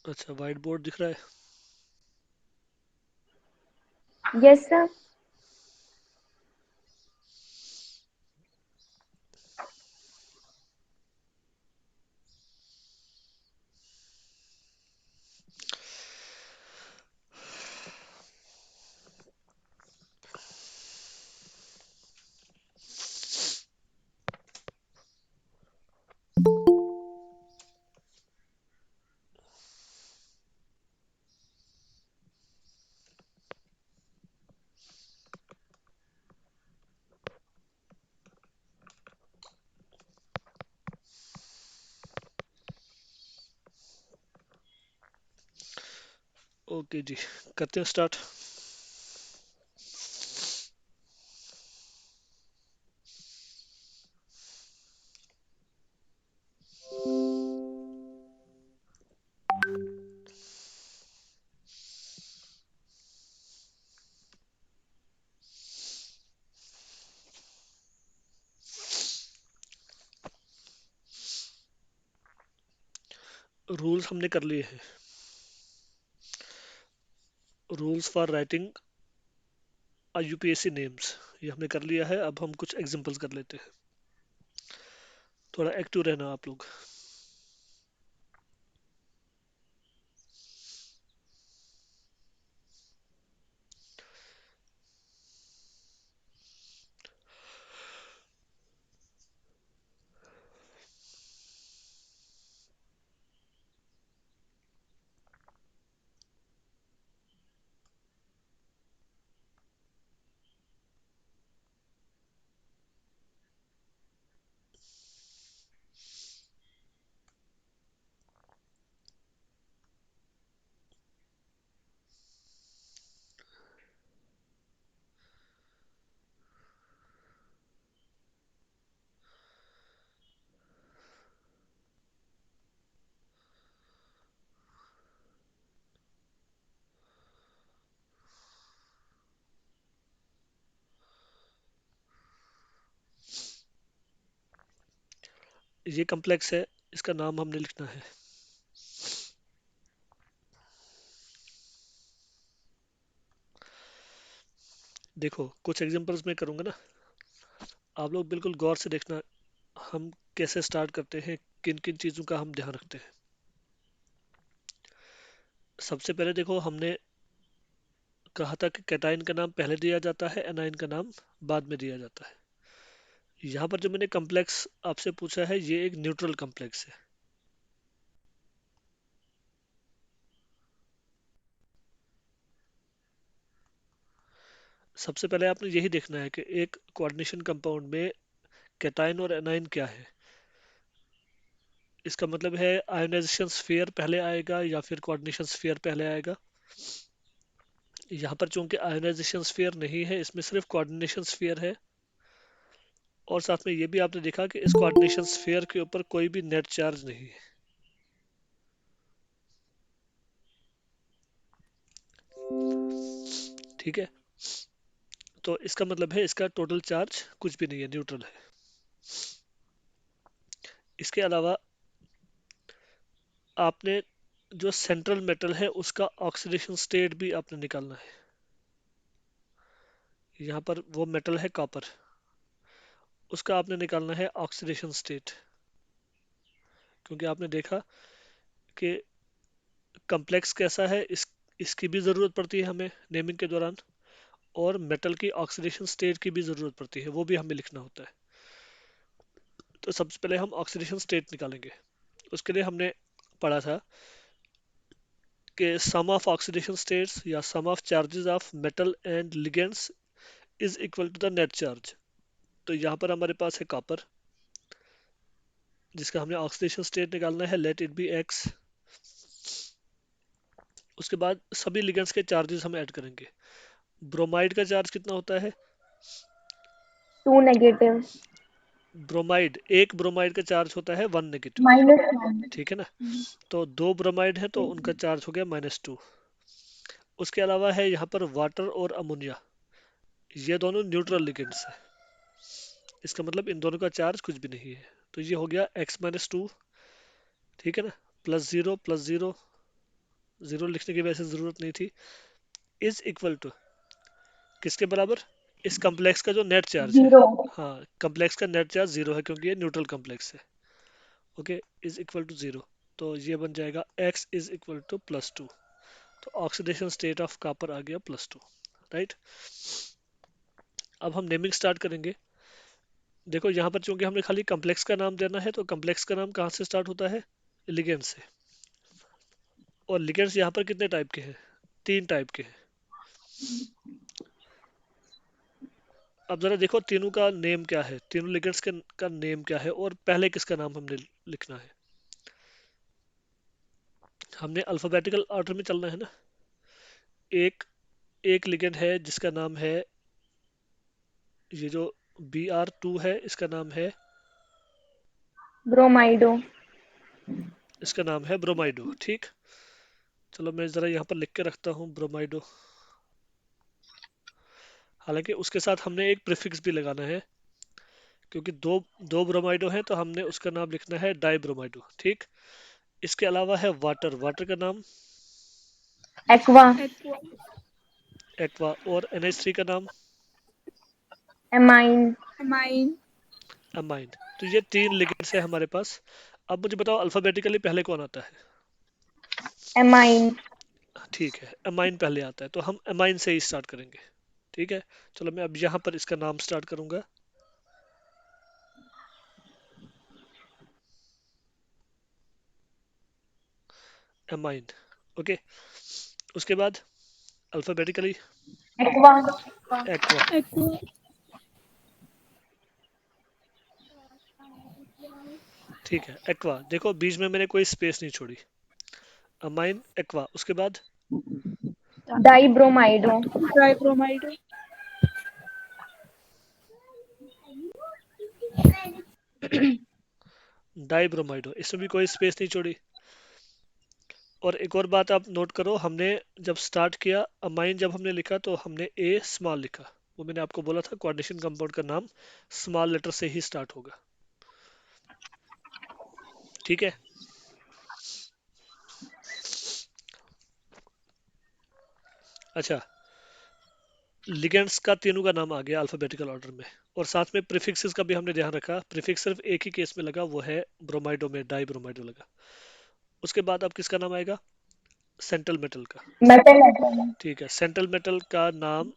अच्छा, white board दिख रहा है। Yes sir. ओके जी, करते हैं स्टार्ट। रूल्स हमने कर लिए हैं। Rules for writing UPSC names, ये हमने कर लिया है। अब हम कुछ एग्जांपल्स कर लेते हैं। थोड़ा एक्टिव रहना आप लोग। ये कम्प्लेक्स है, इसका नाम हमने लिखना है। देखो, कुछ एग्जांपल्स मैं करूंगा ना, आप लोग बिल्कुल गौर से देखना। हम कैसे स्टार्ट करते हैं, किन किन चीज़ों का हम ध्यान रखते हैं। सबसे पहले देखो, हमने कहा था कि कैटायन का नाम पहले दिया जाता है, एनायन का नाम बाद में दिया जाता है। यहाँ पर जो मैंने कम्प्लेक्स आपसे पूछा है, ये एक न्यूट्रल कम्प्लेक्स है। सबसे पहले आपने यही देखना है कि एक कोऑर्डिनेशन कंपाउंड में कैटायन और एनायन क्या है। इसका मतलब है आयोनाइजेशन स्फीयर पहले आएगा या फिर कोऑर्डिनेशन स्फीयर पहले आएगा। यहाँ पर चूंकि आयोनाइजेशन स्फीयर नहीं है, इसमें सिर्फ कोऑर्डिनेशन स्फीयर है। और साथ में ये भी आपने देखा कि इस कोऑर्डिनेशन स्फीयर के ऊपर कोई भी नेट चार्ज नहीं है। ठीक है, तो इसका मतलब है इसका टोटल चार्ज कुछ भी नहीं है, न्यूट्रल है। इसके अलावा आपने जो सेंट्रल मेटल है उसका ऑक्सीडेशन स्टेट भी आपने निकालना है। यहाँ पर वो मेटल है कॉपर, उसका आपने निकालना है ऑक्सीडेशन स्टेट। क्योंकि आपने देखा कि कम्प्लेक्स कैसा है, इसकी भी ज़रूरत पड़ती है हमें नेमिंग के दौरान, और मेटल की ऑक्सीडेशन स्टेट की भी ज़रूरत पड़ती है, वो भी हमें लिखना होता है। तो सबसे पहले हम ऑक्सीडेशन स्टेट निकालेंगे। उसके लिए हमने पढ़ा था कि सम ऑफ ऑक्सीडेशन स्टेट्स या sum of charges of metal and ligands is equal to the net charge. तो यहाँ पर हमारे पास है कॉपर, जिसका हमने ऑक्सीडेशन स्टेट निकालना है, लेट इट बी एक्स। उसके बाद सभी लिगेंड्स के चार्जेस हम ऐड करेंगे। ब्रोमाइड का चार्ज कितना होता है? 2 नेगेटिव। ब्रोमाइड, एक ब्रोमाइड का चार्ज होता है 1 नेगेटिव। -1। ठीक है ना? तो दो ब्रोमाइड है तो उनका चार्ज हो गया -2। उसके अलावा है यहाँ पर वाटर और अमोनिया, ये दोनों न्यूट्रल लिगेंड्स है। इसका मतलब इन दोनों का चार्ज कुछ भी नहीं है। तो ये हो गया x-2, ठीक है ना, +0 +0, जीरो लिखने की वैसे जरूरत नहीं थी, इज इक्वल टू किसके बराबर? इस कम्प्लेक्स का जो नेट चार्ज है। 0। हाँ, कम्प्लेक्स का नेट चार्ज जीरो है क्योंकि ये न्यूट्रल कम्प्लेक्स है। Okay, is equal to zero. तो ये बन जाएगा x इज इक्वल टू +2। तो ऑक्सीडेशन स्टेट ऑफ कॉपर आ गया +2। राइट। अब हम नेमिंग स्टार्ट करेंगे। देखो यहाँ पर चूंकि हमने खाली कम्प्लेक्स का नाम देना है, तो कम्प्लेक्स का नाम कहाँ से स्टार्ट होता है? लिगेंड से। और लिगेंड्स यहाँ पर कितने टाइप के हैं? 3 टाइप के हैं। अब जरा देखो तीनों का नेम क्या है, तीनों लिगेंड्स का नेम क्या है, और पहले किसका नाम हमने लिखना है। हमने अल्फाबेटिकल ऑर्डर में चलना है ना। एक एक लिगेंड है जिसका नाम है, ये जो Br2 है, इसका नाम है, ब्रोमाइडो। इसका नाम है ब्रोमाइडो। ठीक, चलो मैं जरा यहाँ पर लिख के रखता हूँ ब्रोमाइडो। हालांकि उसके साथ हमने एक प्रीफिक्स भी लगाना है, क्योंकि दो दो ब्रोमाइडो हैं तो हमने उसका नाम लिखना है डाई ब्रोमाइडो। ठीक। इसके अलावा है वाटर, वाटर का नाम एक्वा। एक्वा, और NH3 का नाम एमाइन। अमाइन। तो ये 3 लिगेंड्स है हमारे पास। अब मुझे बताओ अल्फाबेटिकली पहले कौन आता है? एमाइन। ठीक है, अमाइन पहले आता है, तो हम अमाइन से ही स्टार्ट करेंगे। ठीक है, चलो मैं अब यहाँ पर इसका नाम स्टार्ट करूंगा, अमाइन। ओके, उसके बाद अल्फाबेटिकली एक्वा। एक्वा। ठीक है, एक्वा, देखो बीच में मैंने कोई स्पेस नहीं छोड़ी। अमाइन एक्वा, उसके बाद डाई ब्रोमाइडो। डाइब्रोमाइडो, इसमें भी कोई स्पेस नहीं छोड़ी। और एक और बात आप नोट करो, हमने जब स्टार्ट किया अमाइन, जब हमने लिखा तो हमने ए स्मॉल लिखा। वो मैंने आपको बोला था कोऑर्डिनेशन कंपाउंड का नाम स्मॉल लेटर से ही स्टार्ट होगा। ठीक है। अच्छा, लिगेंड्स का तीनों का नाम आ गया अल्फाबेटिकल ऑर्डर में, और साथ में प्रीफिक्सेस का भी हमने ध्यान रखा। प्रीफिक्स सिर्फ एक ही केस में लगा, वो है ब्रोमाइडो में डाई ब्रोमाइडो लगा। उसके बाद अब किसका नाम आएगा? सेंट्रल मेटल का। मेटल। ठीक है, सेंट्रल मेटल का नाम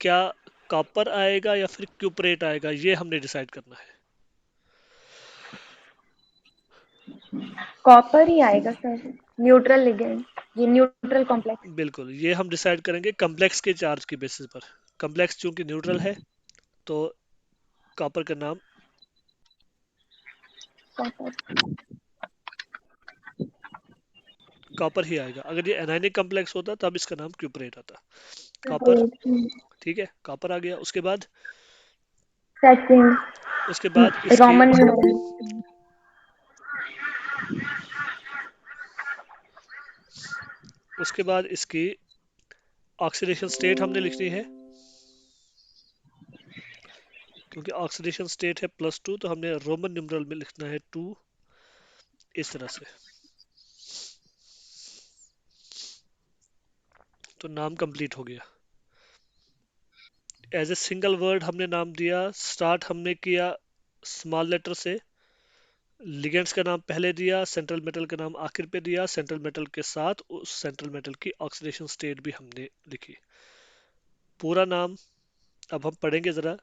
क्या, कॉपर आएगा या फिर क्यूपरेट आएगा, ये हमने डिसाइड करना है। कॉपर ही आएगा सर, न्यूट्रल लिगेंड, ये न्यूट्रल कॉम्प्लेक्स। बिल्कुल, ये हम डिसाइड करेंगे कम्प्लेक्स के चार्ज की बेसिस पर। कम्प्लेक्स चूंकि न्यूट्रल है, तो कॉपर का नाम कॉपर। कॉपर ही आएगा। अगर ये एनायनिक कम्प्लेक्स होता तब इसका नाम क्यूपरेट आता। कॉपर। ठीक है, कॉपर आ गया। उसके बाद सेकंड इसकी, रोमन न्यूमरल। उसके बाद इसकी ऑक्सीडेशन स्टेट हमने लिखनी है। क्योंकि ऑक्सीडेशन स्टेट है +2 तो हमने रोमन न्यूमरल में लिखना है 2 इस तरह से। तो नाम कंप्लीट हो गया। एज ए सिंगल वर्ड हमने नाम दिया, स्टार्ट हमने किया स्मॉल लेटर से, लिगेंड्स का नाम पहले दिया, सेंट्रल मेटल का नाम आखिर पे दिया, सेंट्रल मेटल के साथ उस सेंट्रल मेटल की ऑक्सीडेशन स्टेट भी हमने लिखी। पूरा नाम अब हम पढ़ेंगे जरा।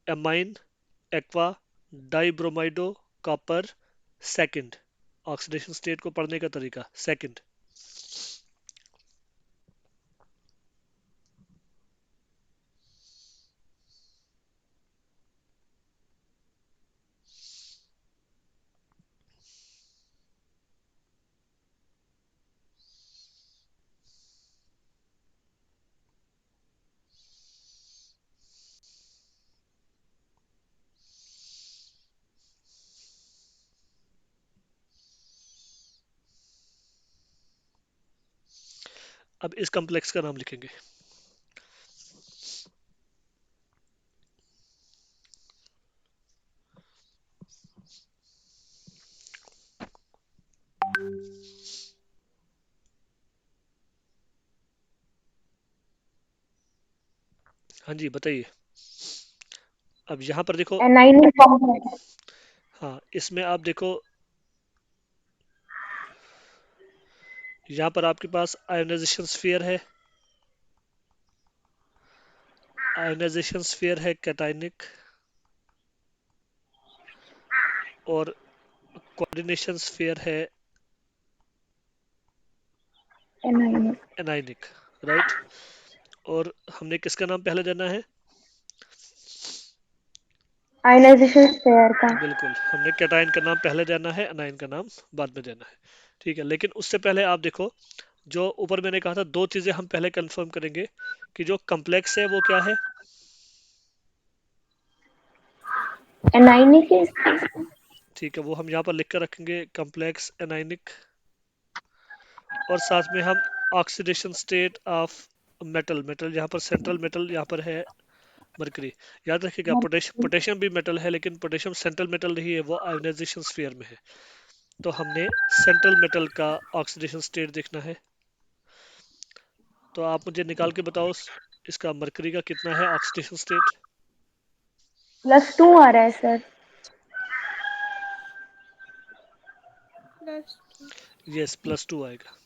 Amine, aqua, dibromido, copper, second. Oxidation state को पढ़ने का तरीका सेकंड। अब इस कॉम्प्लेक्स का नाम लिखेंगे। हाँ जी बताइए। अब यहाँ पर देखो। Anionic complex. हाँ इसमें आप देखो, यहाँ पर आपके पास आयोनाइजेशन स्फीयर है, आयोनाइजेशन स्फीयर है कैटायनिक, और कोऑर्डिनेशन स्फीयर है एनाइनिक। एनाइनिक। राइट। और हमने किसका नाम पहले देना है? आयनाइजेशन स्फीयर का। बिल्कुल, हमने कैटायन का नाम पहले देना है, अनायन का नाम बाद में देना है। ठीक है, लेकिन उससे पहले आप देखो, जो ऊपर मैंने कहा था दो चीजें हम पहले कंफर्म करेंगे कि जो कम्प्लेक्स है वो क्या है। एनाइनिक है। ठीक है, वो हम यहाँ पर लिख कर रखेंगे, कम्प्लेक्स एनाइनिक। और साथ में हम oxidation state of metal, metal यहाँ पर सेंट्रल मेटल यहाँ पर है मरकरी। याद रखिएगा, पोटेशियम भी मेटल है, लेकिन पोटेशियम सेंट्रल मेटल नहीं है, वो आयोनाइजेशन स्फीयर में है। तो हमने सेंट्रल मेटल का ऑक्सीडेशन स्टेट देखना है। तो आप मुझे निकाल के बताओ, इसका मरकरी का कितना है ऑक्सीडेशन स्टेट? +2 आ रहा है सर। यस, +2 आएगा।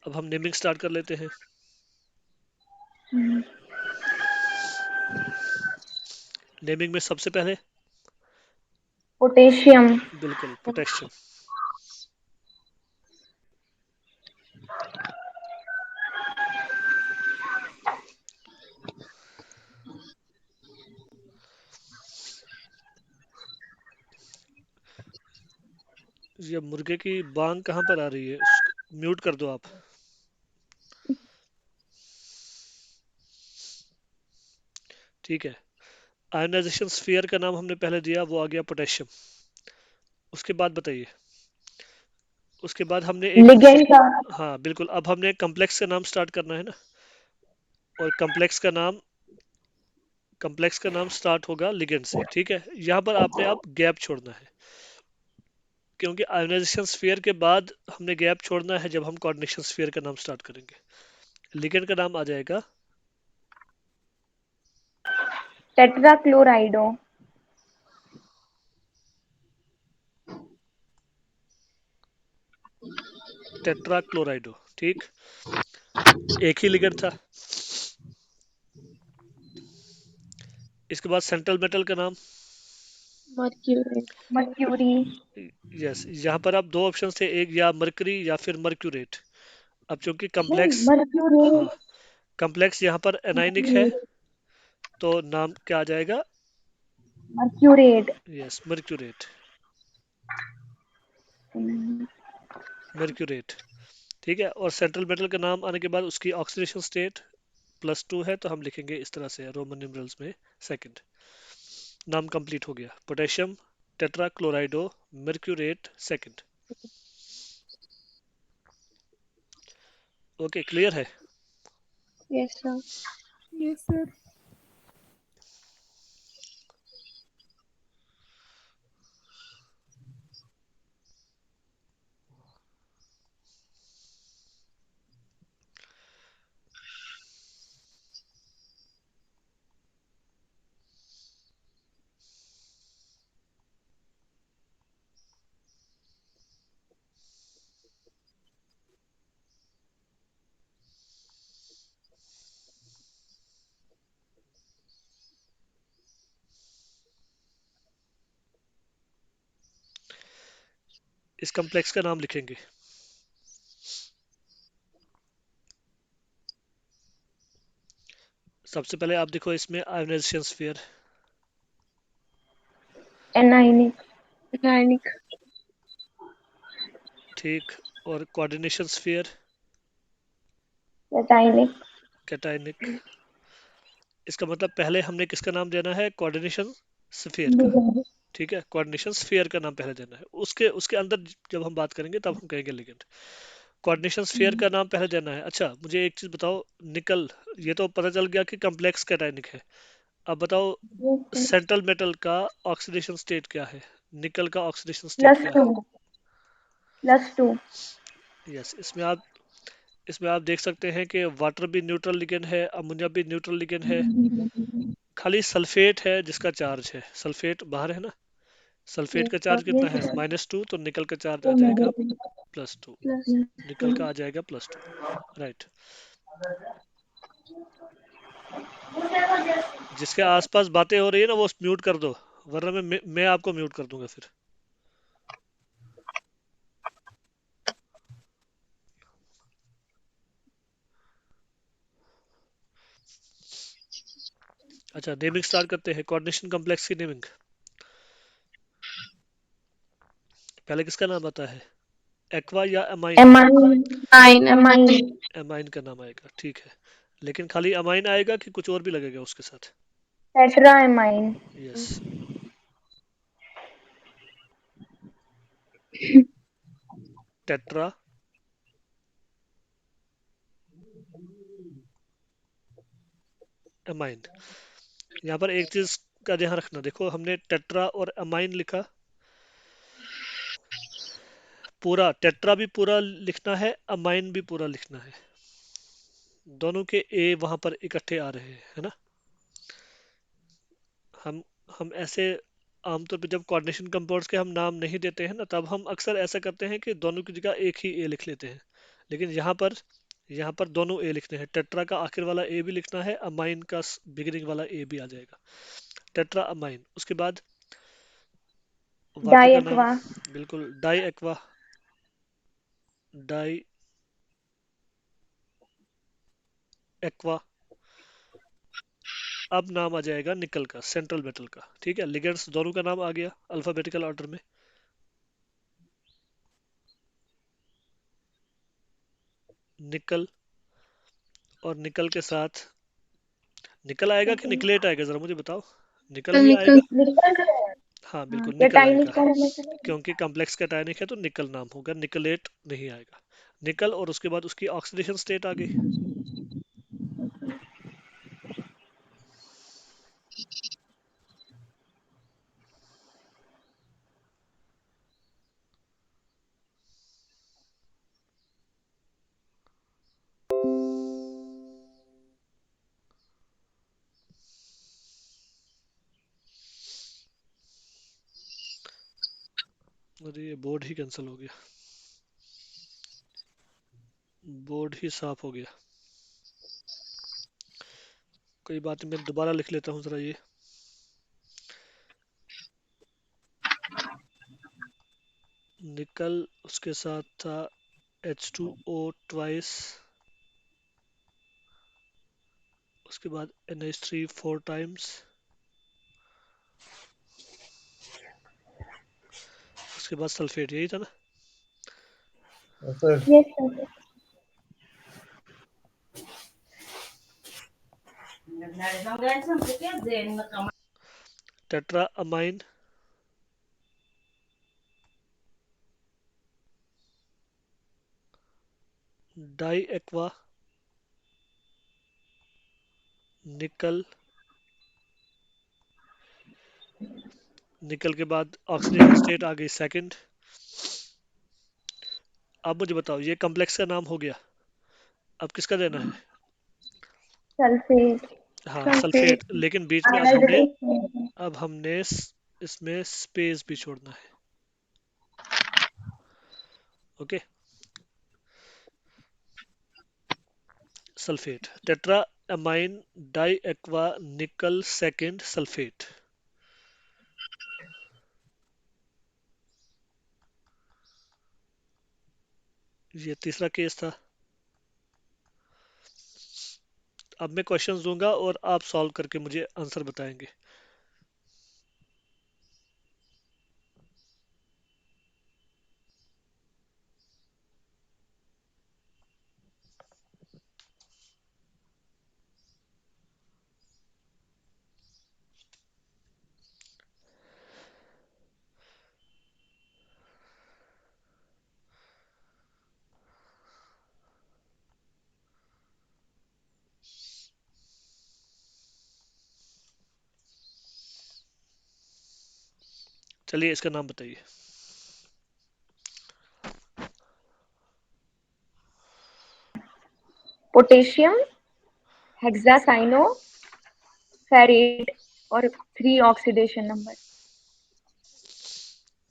अब हम नेमिंग स्टार्ट कर लेते हैं। नेमिंग में सबसे पहले पोटेशियम। बिल्कुल पोटेशियम। ये मुर्गे की बांग कहाँ पर आ रही है, उसको म्यूट कर दो आप। ठीक है, आयोनाइजेशन स्फीयर का नाम हमने पहले दिया, वो आ गया पोटेशियम। उसके बाद बताइए। उसके बाद हमने एक लिगेंड का। हाँ बिल्कुल, अब हमने कम्प्लेक्स का नाम स्टार्ट करना है ना। और कम्प्लेक्स का नाम स्टार्ट होगा लिगेंड से। ठीक है, यहाँ पर आपने अब गैप छोड़ना है, क्योंकि आयोनाइजेशन स्फीयर के बाद हमने गैप छोड़ना है जब हम कोऑर्डिनेशन स्फीयर का नाम स्टार्ट करेंगे। लिगेंड का नाम आ जाएगा टेट्राक्लोराइडो। टेट्राक्लोराइडो। ठीक, एक ही लिगेंड था। इसके बाद सेंट्रल मेटल का नाम। मर्क्यूरी। मर्क्यूरी। यस, यहाँ पर आप दो ऑप्शन थे, एक या मरकरी या फिर मर्क्यूरेट। अब चूंकि नहीं, कम्प्लेक्स, हाँ मर्क्यूरेट। कम्प्लेक्स यहाँ पर एनाइनिक है, मर्क्यूरेट। तो नाम क्या आ जाएगा? मर्क्यूरेट। यस, मर्क्यूरेट। मर्क्यूरेट। ठीक है, और सेंट्रल मेटल का नाम आने के बाद उसकी ऑक्सीडेशन स्टेट +2 है, तो हम लिखेंगे इस तरह से रोमन न्यूमरल्स में सेकंड। नाम कंप्लीट हो गया, पोटेशियम टेट्राक्लोराइडो मर्क्यूरेट सेकंड। ओके, क्लियर है? Yes sir. Yes sir. इस कॉम्प्लेक्स का नाम लिखेंगे। सबसे पहले आप देखो इसमें आयोनाइजेशन स्फीयर। एनाइनिक। एनाइनिक। ठीक। और कोऑर्डिनेशन स्फीयर। कैटाइनिक। कैटायनिक। इसका मतलब पहले हमने किसका नाम देना है, कोऑर्डिनेशन स्फीयर का। ठीक है, कोऑर्डिनेशन स्फीयर का नाम पहले देना है, उसके उसके अंदर जब हम बात करेंगे तब हम कहेंगे लिगेंड। कोऑर्डिनेशन स्फीयर का नाम पहले देना है। अच्छा मुझे एक चीज बताओ, निकल, ये तो पता चल गया कि कॉम्प्लेक्स कैटायनिक है। अब बताओ सेंट्रल मेटल का ऑक्सीडेशन स्टेट क्या है, निकल का ऑक्सीडेशन स्टेट प्लस क्या टू। है। Plus two. यस, इसमें आप देख सकते हैं कि वाटर भी न्यूट्रल लिगेंड है, अमोनिया भी न्यूट्रल लिगेंड है। खाली सल्फेट है जिसका चार्ज है, सल्फेट बाहर है ना। सल्फेट का चार्ज कितना है, -2, तो निकल का चार्ज आ जाएगा +2। निकल का आ जाएगा +2। राइट। जिसके आसपास बातें हो रही है ना वो म्यूट कर दो, वरना मैं आपको म्यूट कर दूंगा फिर। अच्छा, नेमिंग स्टार्ट करते हैं, कोऑर्डिनेशन कॉम्प्लेक्स की नेमिंग। पहले किसका नाम आता है, एक्वा या अमाइन। एमाइन। एमाइन। अमाइन का नाम आएगा, ठीक है। लेकिन खाली अमाइन आएगा कि कुछ और भी लगेगा उसके साथ। Tetra amine. Yes. Tetra amine. यहाँ पर एक चीज का ध्यान रखना, देखो हमने टेट्रा और अमाइन लिखा, पूरा टेट्रा भी पूरा लिखना है, अमाइन भी पूरा लिखना है। दोनों के ए वहां पर इकट्ठे आ रहे हैं, है ना। हम हम ऐसे आमतौर पे जब कोऑर्डिनेशन कंपाउंड्स के हम नाम नहीं देते हैं ना, तब हम अक्सर ऐसा करते हैं कि दोनों की जगह एक ही ए लिख लेते हैं। लेकिन यहाँ पर दोनों ए लिखने हैं, टेट्रा का आखिर वाला ए भी लिखना है, अमाइन का बिगिनिंग वाला ए भी आ जाएगा। टेट्रा अमाइन, उसके बाद वाटर डाई का नाम। एक्वा। बिल्कुल, डाई एक्वा। Die aqua. अब नाम आ जाएगा निकल का, सेंट्रल मेटल का। ठीक है, लिगेंड्स दोनों का नाम आ गया अल्फाबेटिकल ऑर्डर में। निकल, और निकल के साथ निकल आएगा कि निकलेट आएगा, जरा मुझे बताओ। निकल ही निकल। आएगा। निकल। हाँ हाँ, बिल्कुल निकल कैटाइनिक आएगा, का हमें चलेगा। क्योंकि कॉम्प्लेक्स कैटायनिक है तो निकल नाम होगा, निकलेट नहीं आएगा। निकल, और उसके बाद उसकी ऑक्सीडेशन स्टेट आ गई। अरे ये बोर्ड ही कैंसिल हो गया, बोर्ड ही साफ हो गया। कोई बात नहीं, मैं दोबारा लिख लेता हूँ जरा ये। निकल, उसके साथ था H2O ट्वाइस, उसके बाद NH3 4 टाइम्स, उसके बाद सल्फेट, यही था ना। Yes sir. Tetra amine, di aqua, nickel. Nickel के बाद ऑक्सीडेशन स्टेट आ गई सेकंड। अब मुझे बताओ, ये कॉम्प्लेक्स का नाम हो गया, अब किसका देना है। सल्फेट। हाँ सल्फेट। सल्फेट, लेकिन बीच में आयोनाइजेशन। इसमें स्पेस भी छोड़ना है। Okay. Sulphate, tetra amine di aqua nickel second sulphate. ये तीसरा केस था। अब मैं क्वेश्चंस दूंगा और आप सॉल्व करके मुझे आंसर बताएंगे। चलिए इसका नाम बताइए। पोटेशियम, हेक्सासाइनो फेरेट और 3 ऑक्सीडेशन नंबर।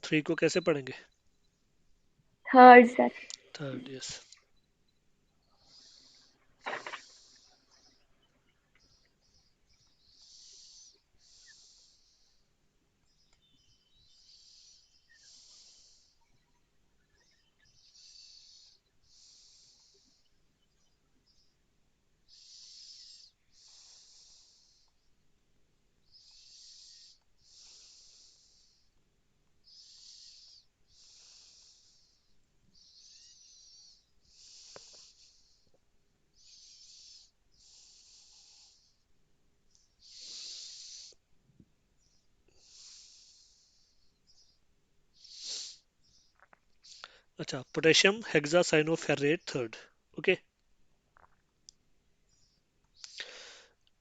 थ्री को कैसे पढ़ेंगे? Third sir. Third, yes. अच्छा, पोटेशियम हेक्सासाइनोफेरेट थर्ड। ओके।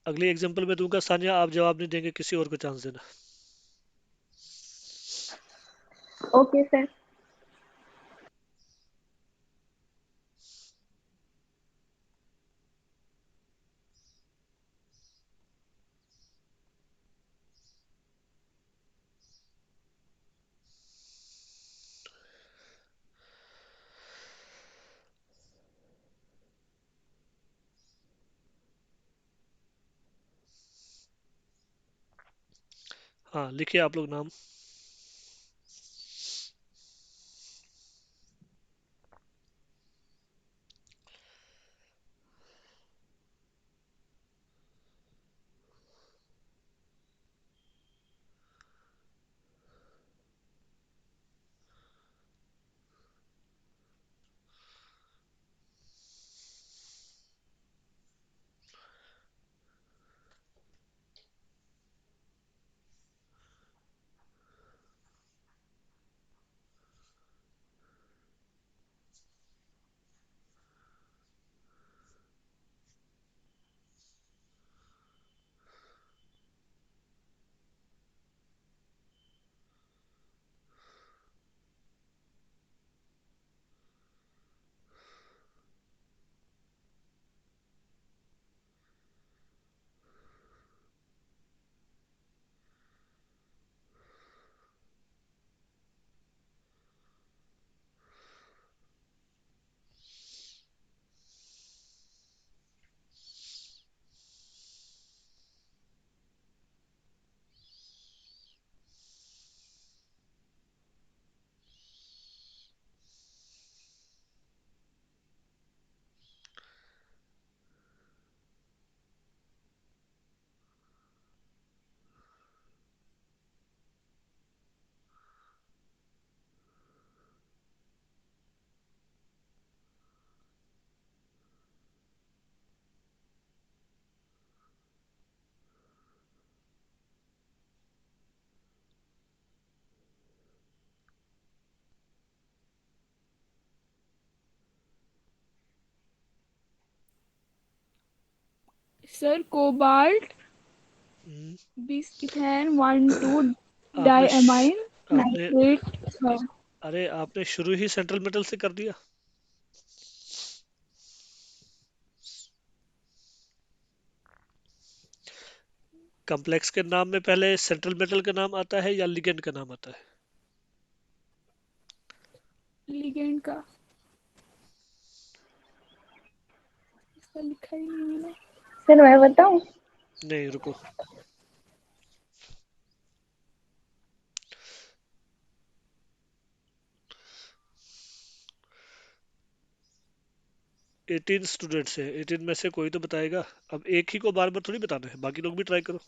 अगली एग्जांपल में दूंगा सानिया, आप जवाब नहीं देंगे, किसी और को चांस देना। Okay sir. हाँ, लिखिए आप लोग नाम। सर कोबाल्ट हम्म, 20 इथेन 1 2 आपने डाइअमाइन आपने नाइट्रेट है। अरे आपने शुरू ही सेंट्रल मेटल से कर दिया। कॉम्प्लेक्स के नाम में पहले सेंट्रल मेटल का नाम आता है या लिगेंड का नाम आता है? लिगेंड का इसका लिखा ही नहीं मैंने। सर मैं बताऊं? नहीं, रुको। 18 स्टूडेंट्स है, 18 में से कोई तो बताएगा। अब एक ही को बार बार थोड़ी बताना है, बाकी लोग भी ट्राई करो।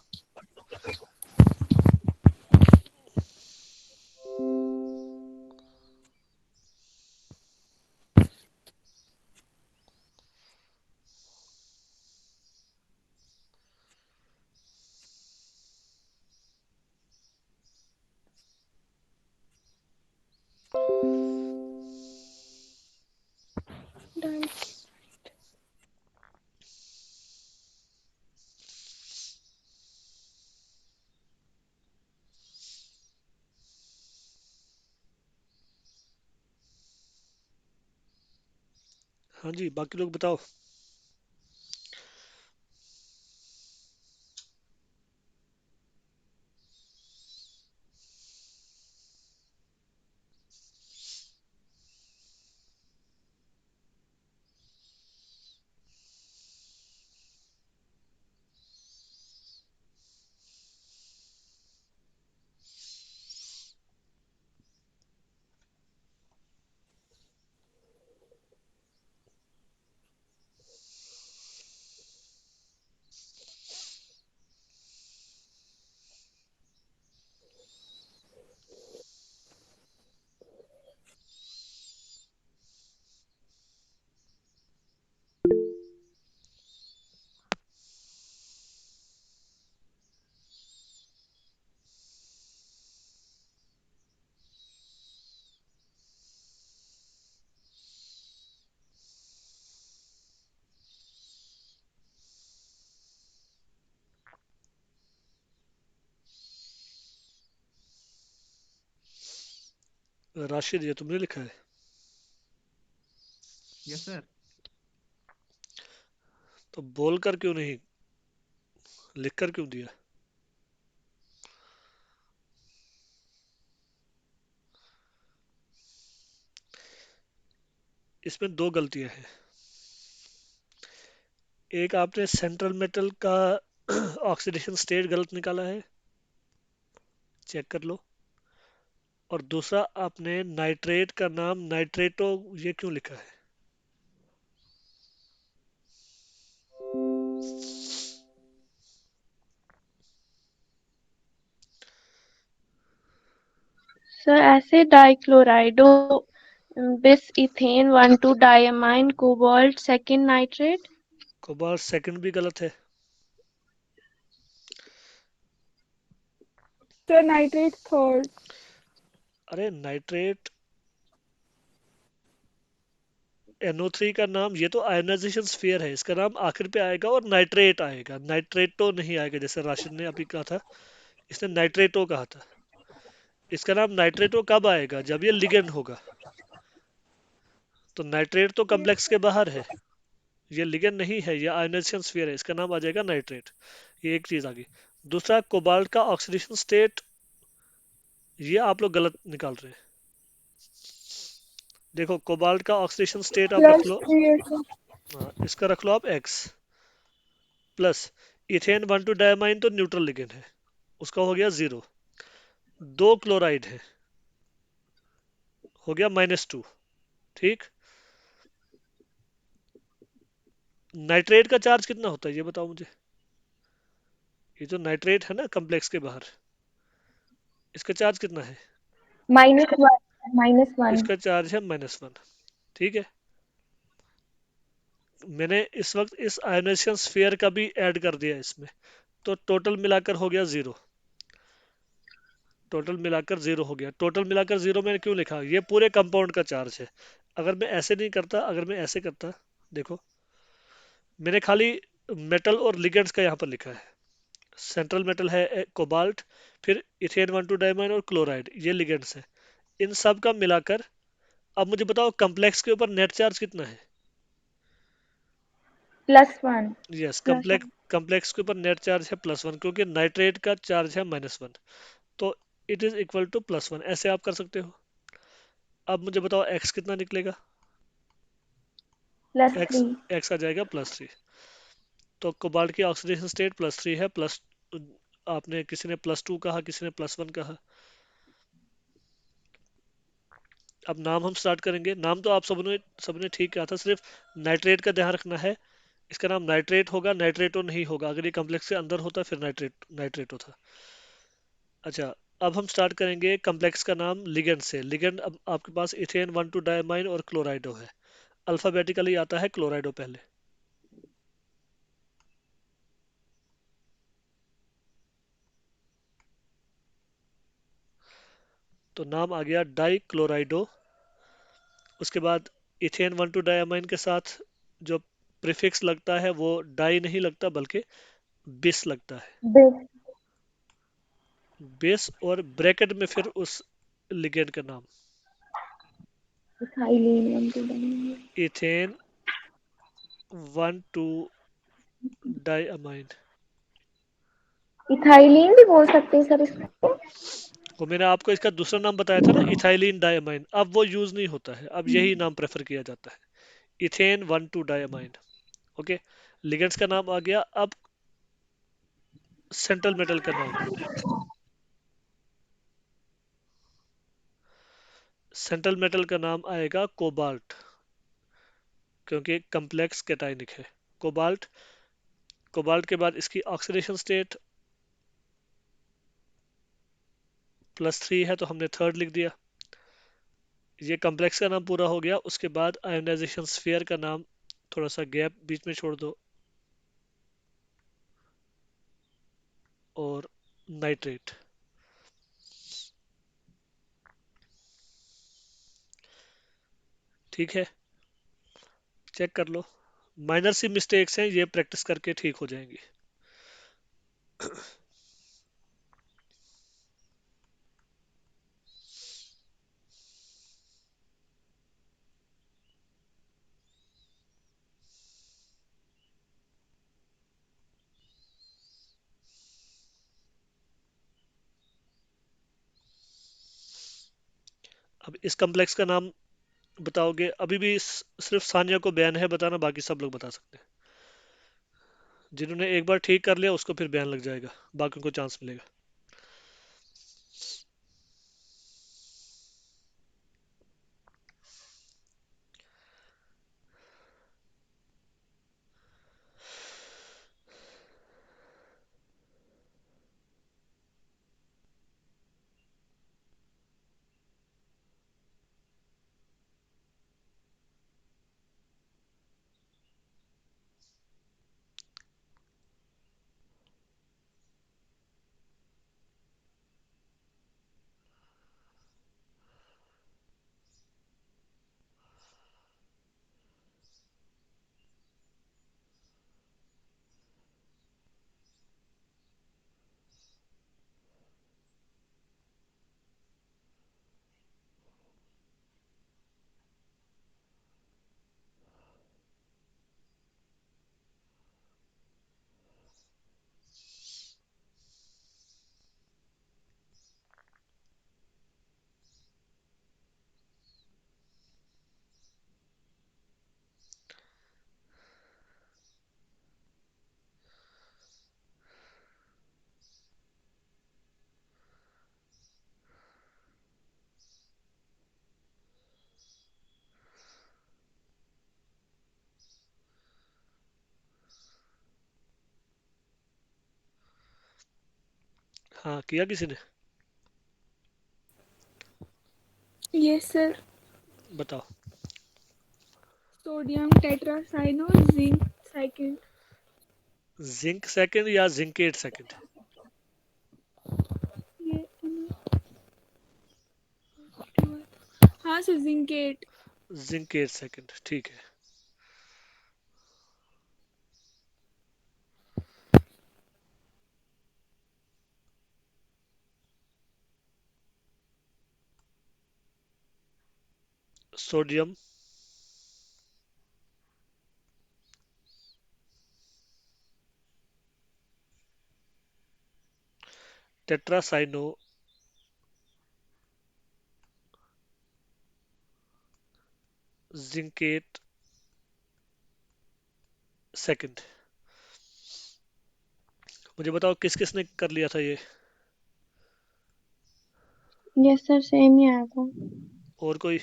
डायरेक्ट। हाँ जी, बाकी लोग बताओ। राशिद, ये तुमने लिखा है? Yes sir. तो बोल कर क्यों नहीं, लिख कर क्यों दिया? इसमें दो गलतियां हैं। एक, आपने सेंट्रल मेटल का ऑक्सीडेशन स्टेट गलत निकाला है, चेक कर लो। और दूसरा, आपने नाइट्रेट का नाम नाइट्रेटो ये क्यों लिखा है? सर ऐसे डाइक्लोराइडो बिस ethane 1,2 diamine cobalt second nitrate. Cobalt second भी गलत है। Sir nitrate third. अरे नाइट्रेट, NO3 का नाम, ये तो आयोनाइजेशन स्फीयर है, इसका नाम आखिर पे आएगा और नाइट्रेट आएगा, नाइट्रेटो नहीं आएगा, जैसे राशिद ने अभी कहा था। इसने नाइट्रेटो कहा था। इसका नाम नाइट्रेटो कब आएगा? जब ये लिगेंड होगा। तो नाइट्रेट तो कॉम्प्लेक्स के बाहर है, ये लिगेंड नहीं है, ये आयोनाइजेशन स्फीयर है, इसका नाम आ जाएगा नाइट्रेट। ये एक चीज आ गई। दूसरा, कोबाल्ट का ऑक्सीडेशन स्टेट, ये आप लोग गलत निकाल रहे हैं। देखो, कोबाल्ट का ऑक्सीडेशन स्टेट आप रख प्लस लो। 3 है सर। इसका रख लो आप X प्लस। इथेन 1,2 डायमाइन तो न्यूट्रल लिगेंड है, उसका हो गया 0। दो क्लोराइड है, हो गया -2। ठीक। नाइट्रेट का चार्ज कितना होता है ये बताओ मुझे। ये जो नाइट्रेट है ना कॉम्प्लेक्स के बाहर, इसका चार्ज कितना है? -1 -1। इसका चार्ज है -1। ठीक है। मैंने इस वक्त इस आयोनाइजेशन स्फीयर का भी ऐड कर दिया इसमें, तो टोटल मिलाकर हो गया 0। टोटल मिलाकर 0 हो गया। टोटल मिलाकर 0 मैंने क्यों लिखा? ये पूरे कंपाउंड का चार्ज है। अगर मैं ऐसे नहीं करता, अगर मैं ऐसे करता, देखो, मैंने खाली मेटल और लिगेंड्स का यहाँ पर लिखा है। सेंट्रल मेटल है कोबाल्ट, फिर इथेन 1,2 डायमाइन और क्लोराइड, ये लिगेंड्स है। इन सब का मिलाकर, अब मुझे बताओ कॉम्प्लेक्स के ऊपर नेट चार्ज कितना है? +1 यस, कॉम्प्लेक्स +1। कॉम्प्लेक्स के ऊपर नेट चार्ज है +1, क्योंकि नाइट्रेट का चार्ज है -1। तो इट इज इक्वल टू +1, ऐसे आप कर सकते हो। अब मुझे बताओ एक्स कितना निकलेगा? एक्स +3। एक्स आ जाएगा +3। तो कोबाल्ट की ऑक्सीडेशन स्टेट +3 है, प्लस, आपने किसी ने +2 कहा, किसी ने +1 कहा। अब नाम हम स्टार्ट करेंगे। नाम तो आप सबने सबने ठीक कहा था, सिर्फ नाइट्रेट का ध्यान रखना है। इसका नाम नाइट्रेट होगा, नाइट्रेटो नहीं होगा। अगर ये कम्प्लेक्स के अंदर होता फिर नाइट्रेटो था। अच्छा, अब हम स्टार्ट करेंगे कम्प्लेक्स का नाम लिगेंड से। लिगेंड अब आपके पास इथेन 1,2-डायमाइन और क्लोराइडो है। अल्फाबेटिकली आता है क्लोराइडो पहले। तो नाम आ गया डाई क्लोराइडो। उसके बाद इथेन 1,2-डायमाइन के साथ जो प्रीफिक्स लगता है वो डाई नहीं लगता बल्कि बिस लगता है। बेस। बिस, और ब्रैकेट में फिर उस लिगेंड का नाम। इथाइलिन 1,2-डायमाइन। इथेन 1,2-डायमाइन। इथाइलिन भी बोल सकते हैं सर इसको। वो मैंने आपको इसका दूसरा नाम बताया था ना, इथाइलिन डायमाइन। अब वो यूज नहीं होता है, अब यही नाम प्रेफर किया जाता है, इथेन 1,2-डायमाइन। ओके, लिगेंड्स का नाम आ गया। अब सेंट्रल मेटल का नाम। सेंट्रल मेटल का नाम आएगा कोबाल्ट, क्योंकि कम्प्लेक्स कैटायनिक है। कोबाल्ट। कोबाल्ट के बाद इसकी ऑक्सीडेशन स्टेट +3 है, तो हमने थर्ड लिख दिया। ये कम्प्लेक्स का नाम पूरा हो गया। उसके बाद आयोनाइजेशन स्फीयर का नाम, थोड़ा सा गैप बीच में छोड़ दो, और नाइट्रेट। ठीक है, चेक कर लो। माइनर सी मिस्टेक्स हैं, ये प्रैक्टिस करके ठीक हो जाएंगी। अब इस कम्प्लेक्स का नाम बताओगे। अभी भी सिर्फ सानिया को बैन है बताना, बाकी सब लोग बता सकते हैं। जिन्होंने एक बार ठीक कर लिया उसको फिर बैन लग जाएगा, बाकियों को चांस मिलेगा। हाँ, किया किसी ने? Yes, sir. बताओ। Sodium tetracyano zinc second. Zinc second या जिंकेट सेकंड? ये हाँ सर जिंकेट। जिंकेट सेकंड, ठीक है। Sodium tetracyano zincate second. मुझे बताओ किस किस ने कर लिया था ये? यस सर, सेम ही आया था। और कोई?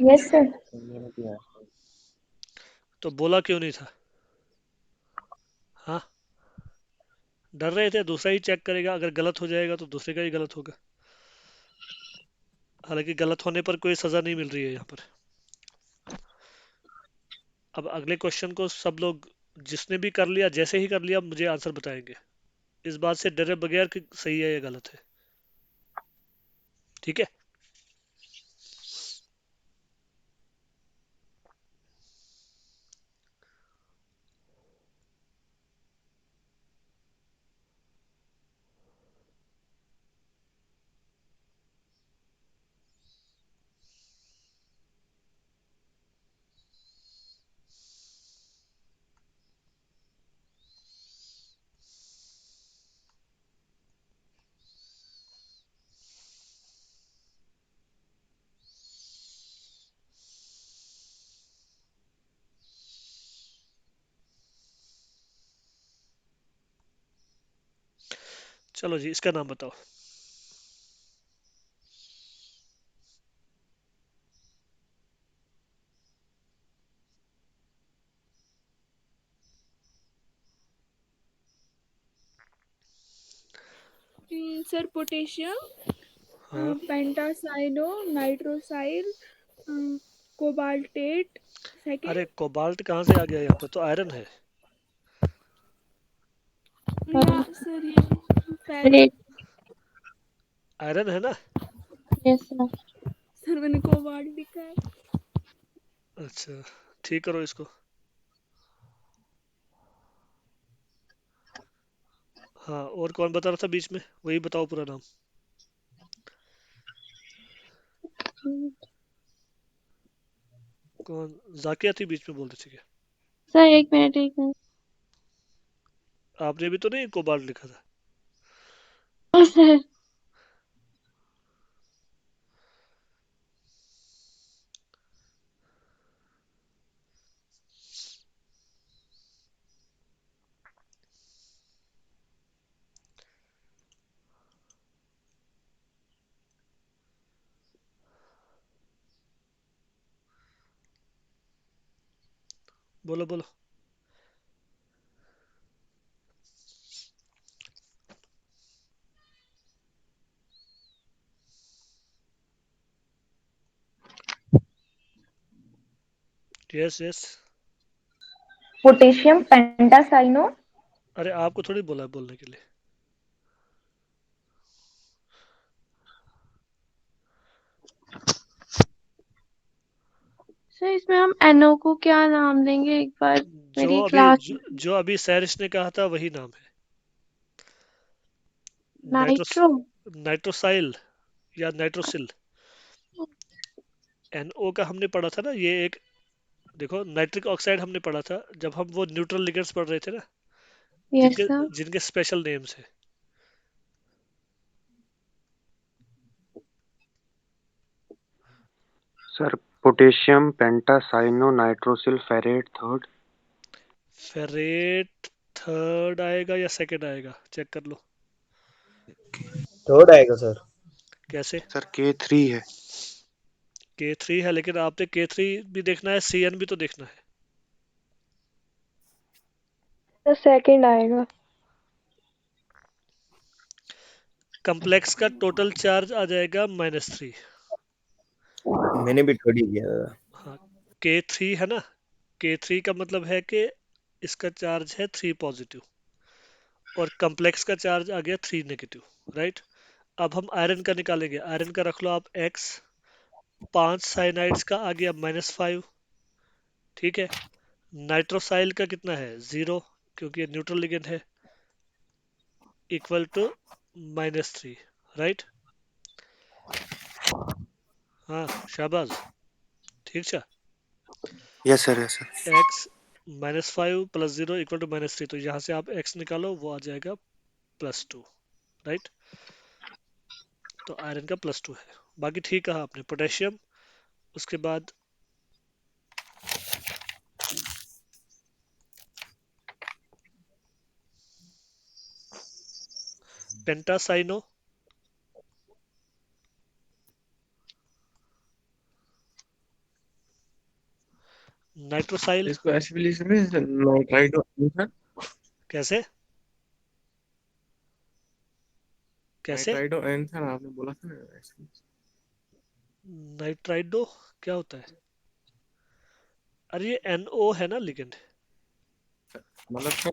Yes sir. तो बोला क्यों नहीं था? हाँ, डर रहे थे दूसरा ही चेक करेगा, अगर गलत हो जाएगा तो दूसरे का ही गलत होगा। हालांकि गलत होने पर कोई सजा नहीं मिल रही है यहाँ पर। अब अगले क्वेश्चन को सब लोग, जिसने भी कर लिया, जैसे ही कर लिया, मुझे आंसर बताएंगे, इस बात से डरे बगैर कि सही है या गलत है। ठीक है? चलो जी, इसका नाम बताओ। सर पोटेशियम, हाँ, पेंटासाइनो नाइट्रोसाइल, कोबाल्टेट अरे सेकेंड। कोबाल्ट कहाँ से आ गया? यहाँ पर तो आयरन है। या सर ये रेड। फेरिक। आयरन है ना? Yes sir. सर मैंने कोबाल्ट लिखा है। अच्छा, ठीक करो इसको। हाँ, और कौन बता रहा था बीच में? वही बताओ पूरा नाम। कौन? जाकिया थी बीच में बोल रही थी क्या? सर एक मिनट एक मिनट। आपने भी तो नहीं कोबाल्ट लिखा था? सर बोलो बोलो। Yes yes. पोटेशियम पेंटासाइनो। अरे आपको थोड़ी बोला है बोलने के लिए। सर इसमें हम एनओ को क्या नाम देंगे एक बार? जो मेरी अभी क्लास जो अभी सैरिश ने कहा था वही नाम है। Nitrous nitro. नाइट्रोसाइल या नाइट्रोसिल। एनओ का हमने पढ़ा था ना, ये एक, देखो नाइट्रिक ऑक्साइड हमने पढ़ा था जब हम वो न्यूट्रल लिगेंड्स पढ़ रहे थे ना, यस जिनके सर। जिनके स्पेशल नेम्स है। Sir potassium pentacyano nitrosyl ferrate third. Ferrate third आएगा या सेकंड आएगा? चेक कर लो। थर्ड आएगा सर। कैसे? सर K3 है। K3 है, लेकिन आपने K3 भी देखना है, CN भी तो देखना है। सर सेकंड आएगा। कम्प्लेक्स का टोटल चार्ज आ जाएगा -3। मैंने भी थर्ड ही किया था। हाँ, K3 है ना, K3 का मतलब है कि इसका चार्ज है 3 पॉजिटिव और कम्प्लेक्स का चार्ज आ गया 3 नेगेटिव। राइट? अब हम आयरन का निकालेंगे। आयरन का रख लो आप X। 5 साइनाइड्स का आ गया -5। ठीक है? नाइट्रोसाइल का कितना है? 0, क्योंकि ये न्यूट्रल लिगेंड है, इक्वल टू -3। राइट? हाँ, शाबाश। ठीक है। Yes sir yes sir. X -5 + 0 = -3, तो यहाँ से आप x निकालो, वो आ जाएगा +2। राइट? तो आयरन का +2 है। बाकी ठीक कहा आपने। पोटेशियम, उसके बाद पेंटासाइनो, नाइट्रोसाइल इसको ऐसे भी लिख सकते हैं नाइट्राइडो एंथर। कैसे कैसे नाइट्राइडो एंथर आपने बोला था ना ऐसे। नाइट्राइडो क्या होता है? अरे ये NO है ना लिगेंड। मतलब सर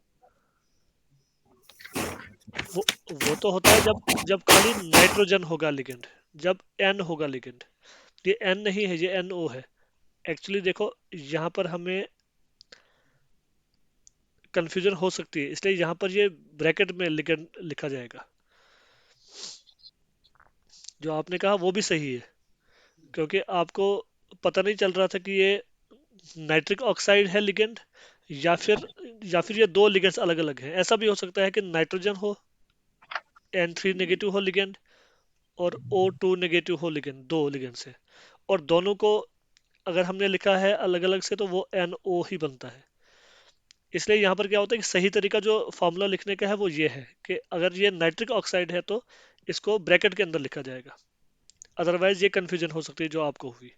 वो तो होता है जब जब खाली नाइट्रोजन होगा लिगेंड, जब N होगा लिगेंड। ये N नहीं है, ये NO है। एक्चुअली देखो, यहाँ पर हमें कंफ्यूजन हो सकती है, इसलिए यहाँ पर ये ब्रैकेट में लिगेंड लिखा जाएगा। जो आपने कहा वो भी सही है, क्योंकि आपको पता नहीं चल रहा था कि ये नाइट्रिक ऑक्साइड है लिगेंड, या फिर ये दो लिगेंड्स अलग अलग हैं। ऐसा भी हो सकता है कि नाइट्रोजन हो, N3 नेगेटिव हो लिगेंड, और O2 नेगेटिव हो लिगेंड, दो लिगेंड से, और दोनों को अगर हमने लिखा है अलग अलग से तो वो NO ही बनता है। इसलिए यहाँ पर क्या होता है कि सही तरीका जो फॉर्मूला लिखने का है वो ये है कि अगर ये नाइट्रिक ऑक्साइड है तो इसको ब्रैकेट के अंदर लिखा जाएगा, अदरवाइज ये कंफ्यूजन हो सकती है जो आपको हुई।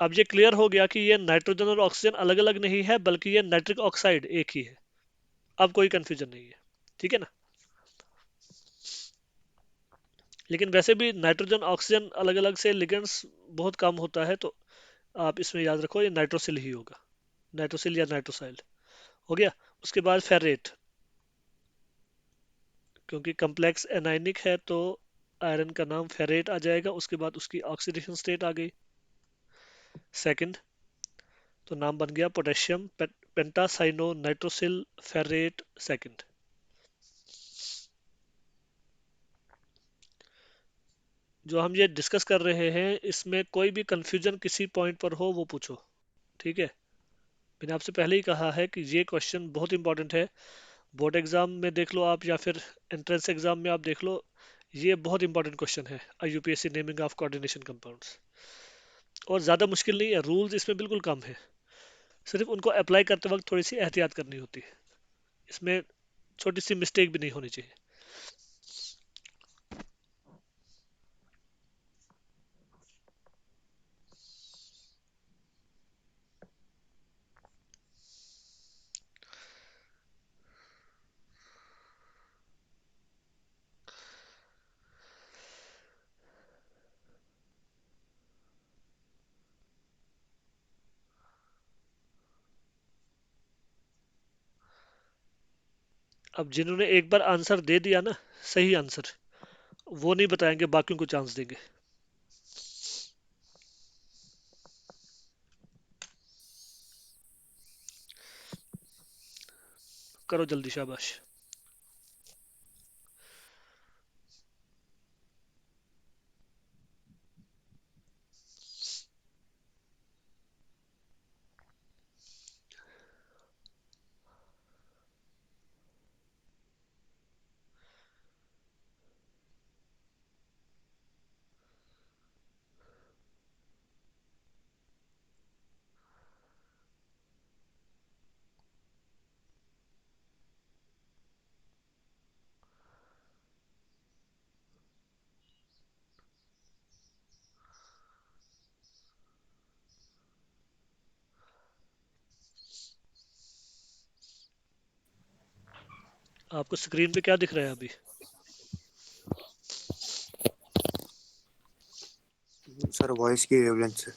अब ये क्लियर हो गया कि ये नाइट्रोजन और ऑक्सीजन अलग अलग नहीं है, बल्कि ये नाइट्रिक ऑक्साइड एक ही है। अब कोई कंफ्यूजन नहीं है, ठीक है ना? लेकिन वैसे भी नाइट्रोजन ऑक्सीजन अलग अलग से लिगेंड्स बहुत कम होता है, तो आप इसमें याद रखो ये नाइट्रोसिल ही होगा, नाइट्रोसिल या नाइट्रोसाइल। हो गया। उसके बाद फेरेट, क्योंकि कम्प्लेक्स एनाइनिक है तो आयरन का नाम फेरेट आ जाएगा। उसके बाद उसकी ऑक्सीडेशन स्टेट आ गई सेकंड, तो नाम बन गया potassium pentacyano nitrosyl ferret second. जो हम ये डिस्कस कर रहे हैं इसमें कोई भी कंफ्यूजन किसी पॉइंट पर हो वो पूछो, ठीक है? मैंने आपसे पहले ही कहा है कि ये क्वेश्चन बहुत इंपॉर्टेंट है। बोर्ड एग्जाम में देख लो आप, या फिर एंट्रेंस एग्जाम में आप देख लो, ये बहुत इंपॉर्टेंट क्वेश्चन है। IUPAC naming of coordination compounds, और ज़्यादा मुश्किल नहीं है, रूल्स इसमें बिल्कुल कम है। सिर्फ उनको अप्लाई करते वक्त थोड़ी सी एहतियात करनी होती है, इसमें छोटी सी मिस्टेक भी नहीं होनी चाहिए। अब जिन्होंने एक बार आंसर दे दिया ना, सही आंसर, वो नहीं बताएंगे, बाकियों को चांस देंगे। करो जल्दी, शाबाश। आपको स्क्रीन पे क्या दिख रहा है अभी? सर वॉइस की वेवलेंथ से।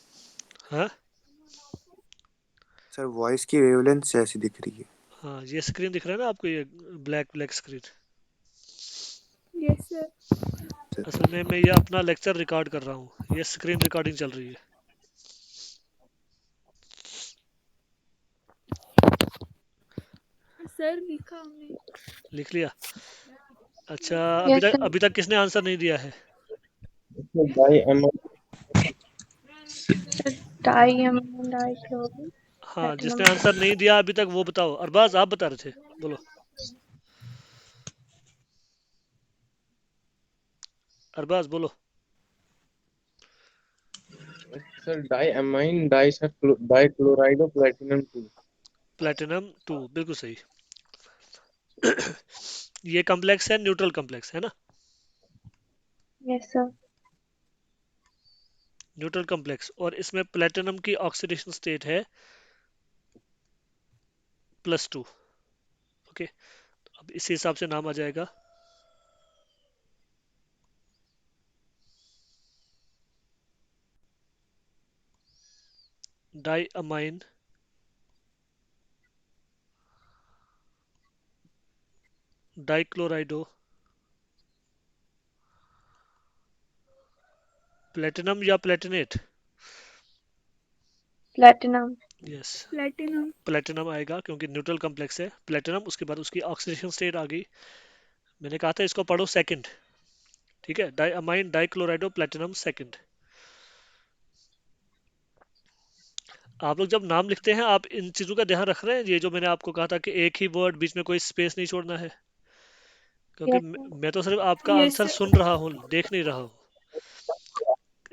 हाँ सर वॉइस की वेवलेंथ से ऐसी दिख रही है। हाँ, ये स्क्रीन दिख रहा है ना आपको, ये black black screen. Yes sir. Sir असल में मैं ये अपना लेक्चर रिकॉर्ड कर रहा हूँ, ये स्क्रीन रिकॉर्डिंग चल रही है। सर लिखा हमने। लिख लिया? अच्छा, यस सर। अभी तक किसने आंसर नहीं दिया है? Di M di ammonium dichloride हाँ, जिसने प्लैटिनम। आंसर नहीं दिया अभी तक वो बताओ। अरबाज, आप बता रहे थे, बोलो। अरबाज बोलो। Sir di amine di sir di chlorido platinum 2। Platinum 2, बिल्कुल सही। ये कॉम्प्लेक्स है, न्यूट्रल कॉम्प्लेक्स है ना? Yes sir. न्यूट्रल कॉम्प्लेक्स, और इसमें प्लेटिनम की ऑक्सीडेशन स्टेट है +2। ओके, अब इसी हिसाब से नाम आ जाएगा। डाई अमाइन डाइक्लोराइडो प्लेटिनम या Palatinate. Platinum. Yes, platinum. Platinum आएगा क्योंकि न्यूट्रल कॉम्प्लेक्स है प्लेटिनम, उसके बाद उसकी ऑक्सीडेशन स्टेट आ गई। मैंने कहा था इसको पढ़ो सेकंड, ठीक है, डाई अमाइन डाइक्लोराइडो प्लेटिनम सेकंड। आप लोग जब नाम लिखते हैं आप इन चीज़ों का ध्यान रख रहे हैं, ये जो मैंने आपको कहा था कि एक ही वर्ड बीच में कोई स्पेस नहीं छोड़ना है, क्योंकि यस सर। मैं तो सिर्फ आपका यस आंसर सर। सुन रहा हूँ, देख नहीं रहा हूँ।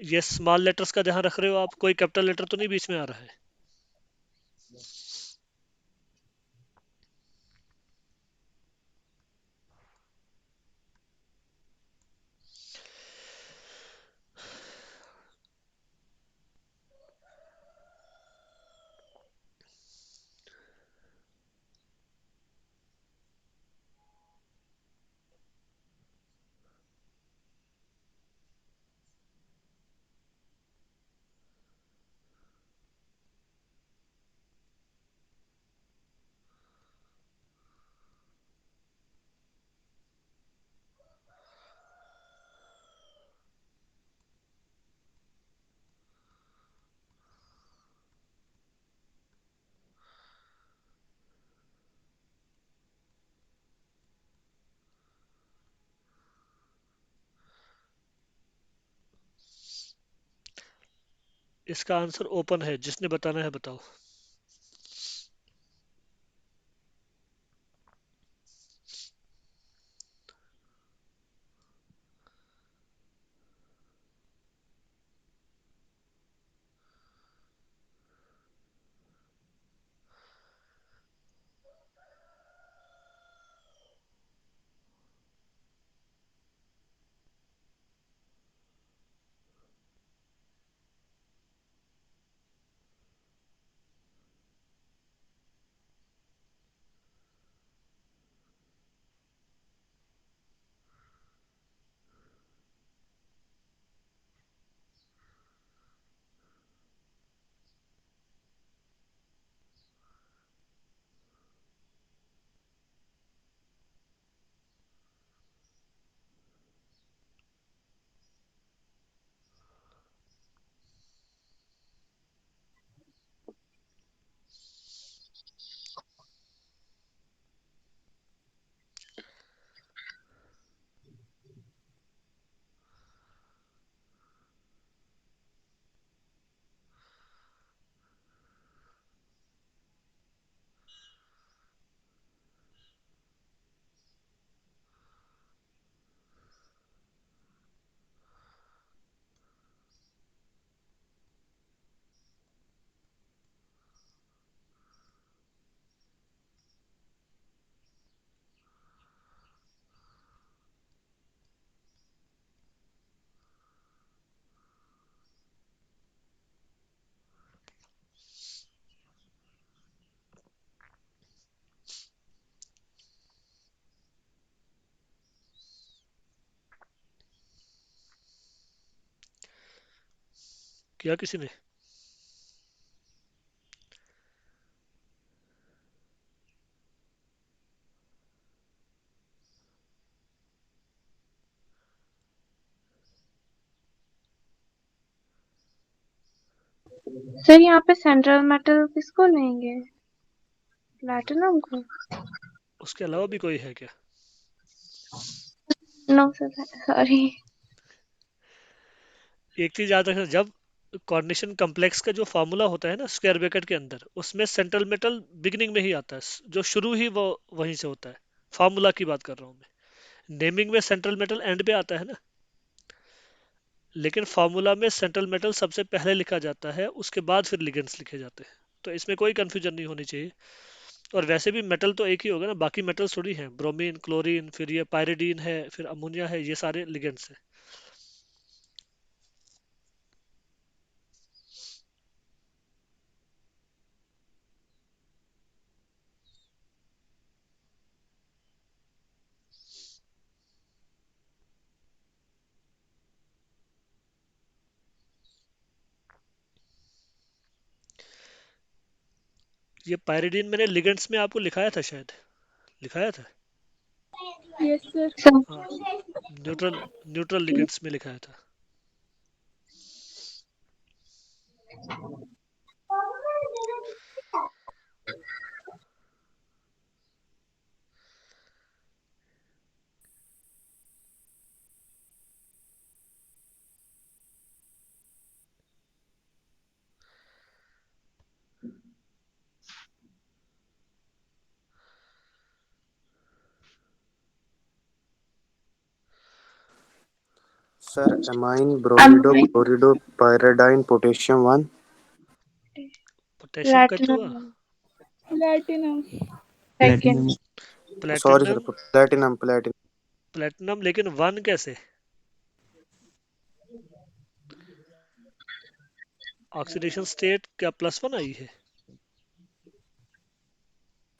ये स्मॉल लेटर्स का ध्यान रख रहे हो आप, कोई कैपिटल लेटर तो नहीं बीच में आ रहा है। इसका आंसर ओपन है, जिसने बताना है बताओ। किया किसी ने? सर यहाँ पे सेंट्रल मेटल किसको लेंगे? प्लैटिनम को? उसके अलावा भी कोई है क्या? No sir, sorry. एक चीज याद रखना, जब कोऑर्डिनेशन कॉम्प्लेक्स का जो फार्मूला होता है ना स्क्वायर ब्रैकेट के अंदर, उसमें सेंट्रल मेटल बिगिनिंग में ही आता है, जो शुरू ही वो वहीं से होता है। फार्मूला की बात कर रहा हूँ मैं, नेमिंग में सेंट्रल मेटल एंड पे आता है ना, लेकिन फार्मूला में सेंट्रल मेटल सबसे पहले लिखा जाता है, उसके बाद फिर लिगेंड्स लिखे जाते हैं। तो इसमें कोई कंफ्यूजन नहीं होनी चाहिए। और वैसे भी मेटल तो एक ही होगा ना, बाकी मेटल्स थोड़ी हैं, ब्रोमीन, क्लोरीन, फिर ये पायरिडीन है, फिर अमोनिया है, ये सारे लिगेंड्स हैं। ये पायरिडीन मैंने लिगेंड्स में आपको लिखाया था शायद, लिखाया था। Yes, sir. Sir, हाँ, न्यूट्रल न्यूट्रल लिगेंड्स में लिखाया था। Sir amine bromido amine, chlorido pyridine potassium 1. Potassium का तो हुआ, platinum, Platinum. second, sorry sir, platinum, platinum platinum, लेकिन वन कैसे? ऑक्सीडेशन स्टेट क्या +1 आई है?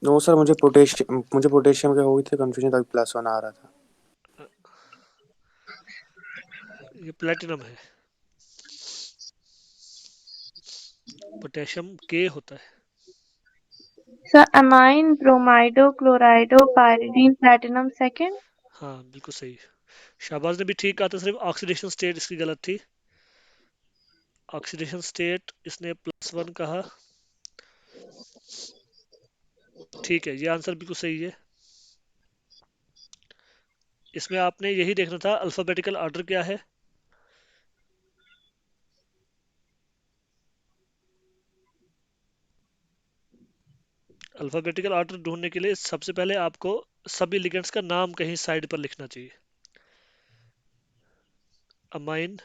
नो सर, मुझे पोटेशियम के हुई थी कंफ्यूजन, तभी +1 आ रहा था। ये प्लेटिनम है, पोटेशियम के होता है। sir, amine, bromido, chlorido, pyridine, platinum, second, हाँ बिल्कुल सही। शाहबाज ने भी ठीक कहा था, सिर्फ ऑक्सीडेशन स्टेट इसकी गलत थी। ऑक्सीडेशन स्टेट इसने +1 कहा। ठीक है, ये आंसर बिल्कुल सही है। इसमें आपने यही देखना था अल्फाबेटिकल ऑर्डर क्या है। अल्फाबेटिकल ऑर्डर ढूंढने के लिए सबसे पहले आपको सभी लिगेंड्स का नाम कहीं साइड पर लिखना चाहिए। अमाइन,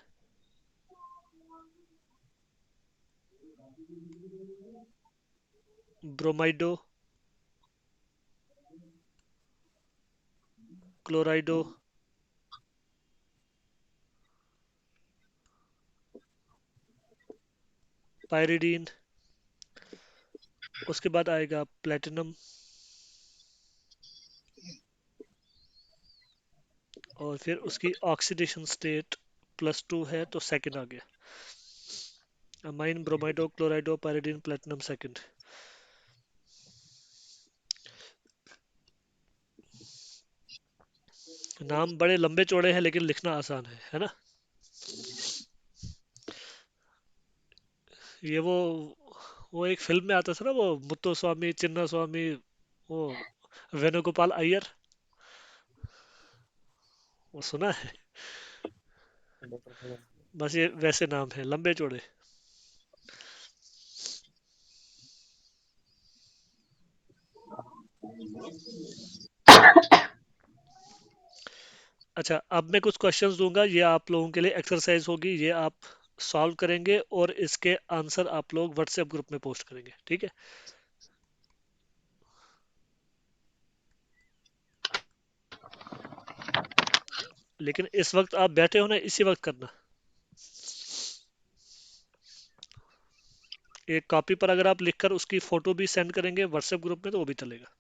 ब्रोमाइडो, क्लोराइडो, पायरिडीन, उसके बाद आएगा प्लेटिनम, और फिर उसकी ऑक्सीडेशन स्टेट +2 है तो सेकंड आ गया। Amine, ब्रोमाइडो, क्लोराइडो, pyridine, platinum, second. नाम बड़े लंबे चौड़े हैं लेकिन लिखना आसान है ना। ये वो एक फिल्म में आता था ना, वो मुत्तु स्वामी, चिन्ना स्वामी, वो वेणुगोपाल अय्यर, वो सुना है। बस ये वैसे नाम है, लंबे चौड़े। अच्छा, अब मैं कुछ क्वेश्चंस दूंगा, ये आप लोगों के लिए एक्सरसाइज होगी, ये आप सॉल्व करेंगे और इसके आंसर आप लोग व्हाट्सएप ग्रुप में पोस्ट करेंगे, ठीक है। लेकिन इस वक्त आप बैठे हो ना, इसी वक्त करना। एक कॉपी पर अगर आप लिखकर उसकी फोटो भी सेंड करेंगे व्हाट्सएप ग्रुप में तो वो भी चलेगा।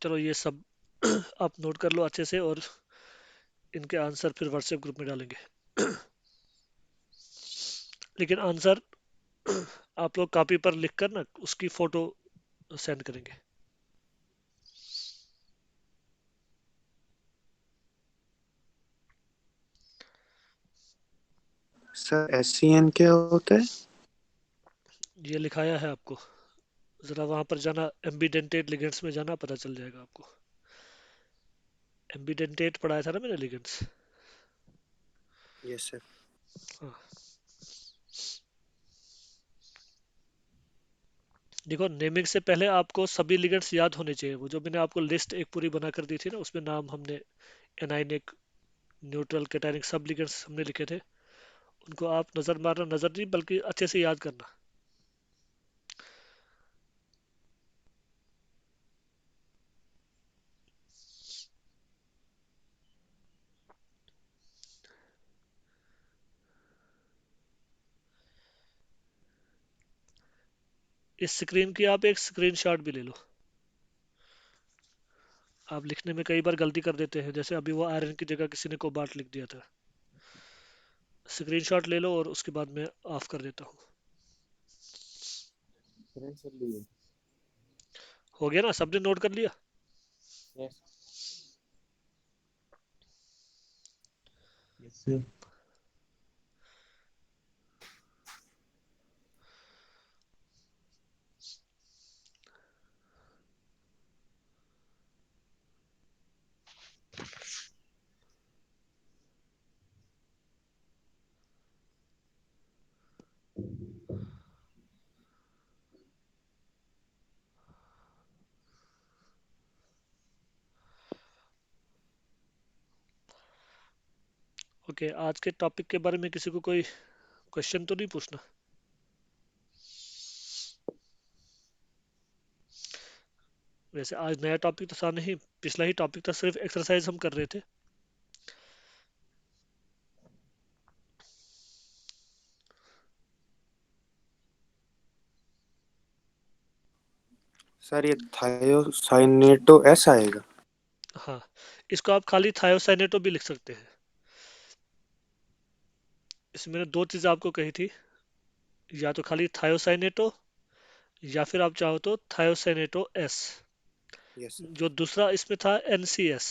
चलो ये सब आप नोट कर लो अच्छे से, और इनके आंसर फिर व्हाट्सएप ग्रुप में डालेंगे। लेकिन आंसर आप लोग कॉपी पर लिख कर ना उसकी फोटो सेंड करेंगे। सर SCN क्या होता है? ये लिखाया है आपको, जरा वहां पर जाना, एम्बिडेंटेट लिगेंड्स में जाना, पता चल जाएगा आपको। एम्बिडेंटेट पढ़ाया था ना मैंने, लिगेंड्स। Yes sir. हाँ, देखो नेमिंग से पहले आपको सभी लिगेंड्स याद होने चाहिए। वो जो मैंने आपको लिस्ट एक पूरी बना कर दी थी ना, उसमें नाम हमने एनाइनिक, न्यूट्रल, कैटायनिक सब लिगेंड्स हमने लिखे थे। उनको आप नजर मारना, नजर नहीं बल्कि अच्छे से याद करना। इस स्क्रीन की आप एक स्क्रीनशॉट भी ले लो। आप लिखने में कई बार गलती कर देते हैं, जैसे अभी वो आयरन की जगह किसी ने कोबाल्ट लिख दिया था। स्क्रीनशॉट ले लो और उसके बाद मैं ऑफ कर देता हूँ। Friends only. हो गया ना, सबने नोट कर लिया? Yes. Yes, sir. ओके, आज के टॉपिक के बारे में किसी को कोई क्वेश्चन तो नहीं पूछना? वैसे आज नया टॉपिक तो था नहीं, पिछला ही टॉपिक था, सिर्फ एक्सरसाइज हम कर रहे थे। सर ये थायोसाइनेटो S आएगा? हाँ, इसको आप खाली थायोसाइनेटो भी लिख सकते हैं। इसमें मैंने दो चीज़ आपको कही थी, या तो खाली थायोसाइनेटो, या फिर आप चाहो तो थायोसाइनेटो एस। Yes sir. जो दूसरा इसमें था NCS,